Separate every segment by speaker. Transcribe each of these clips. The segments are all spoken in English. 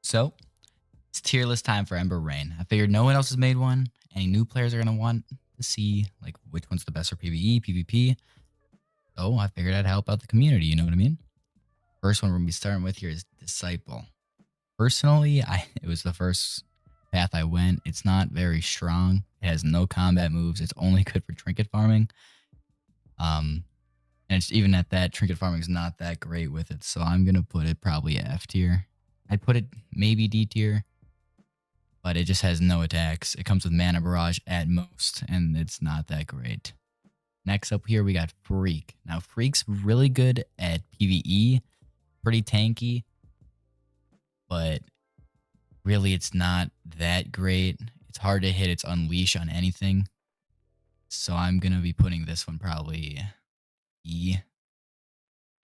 Speaker 1: So it's tier list time for Ember Rain. I figured no one else has made one. Any new players are gonna want to see like which one's the best for PvE, PvP. So I figured I'd help out the community. You know what I mean? First one we're gonna be starting with here is Disciple. Personally, it was the first path I went. It's not very strong. It has no combat moves. It's only good for trinket farming. And it's even at that, trinket farming is not that great with it. So I'm gonna put it probably F tier. I'd put it maybe D tier, but it just has no attacks. It comes with mana barrage at most, and it's not that great. Next up here, we got Freak. Now, Freak's really good at PvE, pretty tanky, but really it's not that great. It's hard to hit its Unleash on anything. So I'm going to be putting this one probably E,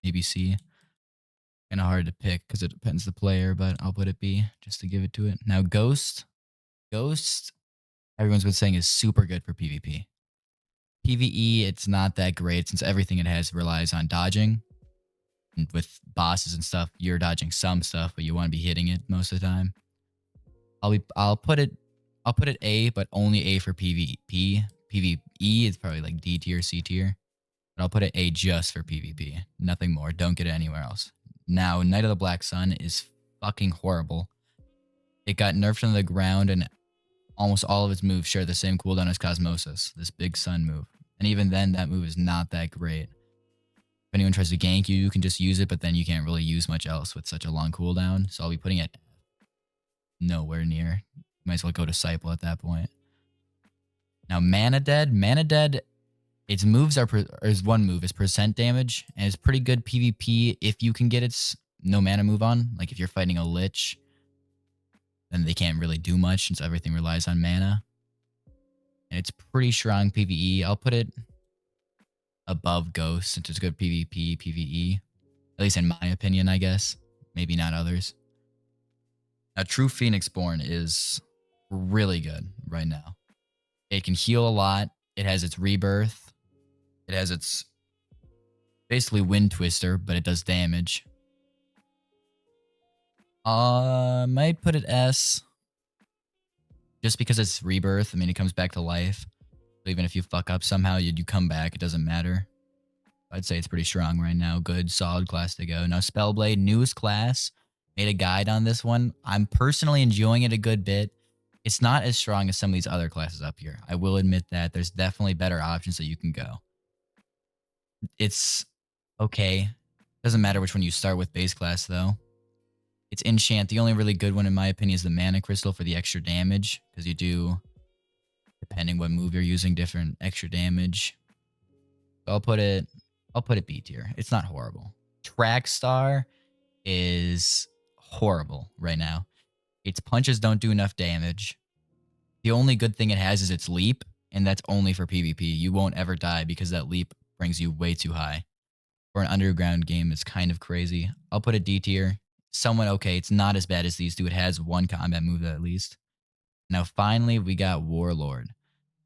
Speaker 1: maybe C. Kind of hard to pick because it depends the player, but I'll put it B just to give it to it. Now, Ghost. Ghost, everyone's been saying is super good for PvP. PvE, it's not that great since everything it has relies on dodging. And with bosses and stuff, you're dodging some stuff, but you want to be hitting it most of the time. I'll put it A, but only A for PvP. PvE is probably like D tier, C tier. But I'll put it A just for PvP. Nothing more. Don't get it anywhere else. Now, Knight of the Black Sun is fucking horrible. It got nerfed into the ground, and almost all of its moves share the same cooldown as Cosmosis, this big sun move. And even then, that move is not that great. If anyone tries to gank you, you can just use it, but then you can't really use much else with such a long cooldown. So I'll be putting it nowhere near. Might as well go Disciple at that point. Now, Mana Dead. Mana Dead, its moves is one move. It's percent damage, and it's pretty good PvP if you can get its no mana move on. Like if you're fighting a Lich, then they can't really do much since everything relies on mana. And it's pretty strong PvE. I'll put it above Ghost since it's good PvP, PvE. At least in my opinion, I guess. Maybe not others. Now, True Phoenixborn is really good right now. It can heal a lot. It has its Rebirth. It has its basically Wind Twister, but it does damage. Might put it S. Just because it's Rebirth. I mean, it comes back to life. So even if you fuck up somehow, you come back. It doesn't matter. I'd say it's pretty strong right now. Good, solid class to go. Now, Spellblade, newest class. Made a guide on this one. I'm personally enjoying it a good bit. It's not as strong as some of these other classes up here. I will admit that. There's definitely better options that you can go. It's okay. Doesn't matter which one you start with base class, though. It's Enchant. The only really good one, in my opinion, is the Mana Crystal for the extra damage. Because you do, depending what move you're using, different extra damage. So I'll put it B tier. It's not horrible. Trackstar is horrible right now. Its punches don't do enough damage. The only good thing it has is its leap, and that's only for PvP. You won't ever die because that leap brings you way too high. For an underground game, it's kind of crazy. I'll put it D tier. Somewhat okay. It's not as bad as these two. It has one combat move at least. Now, finally, we got Warlord.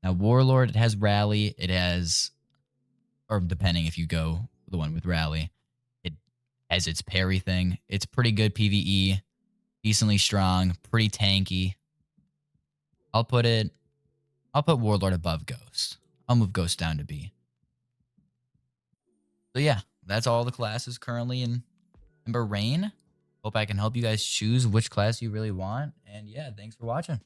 Speaker 1: Now, Warlord, it has Rally. It has, or depending if you go the one with Rally, it has its parry thing. It's pretty good PvE. Decently strong, pretty tanky. I'll put Warlord above Ghost. I'll move Ghost down to B. So yeah, that's all the classes currently in Ember Rain. Hope I can help you guys choose which class you really want. And yeah, thanks for watching.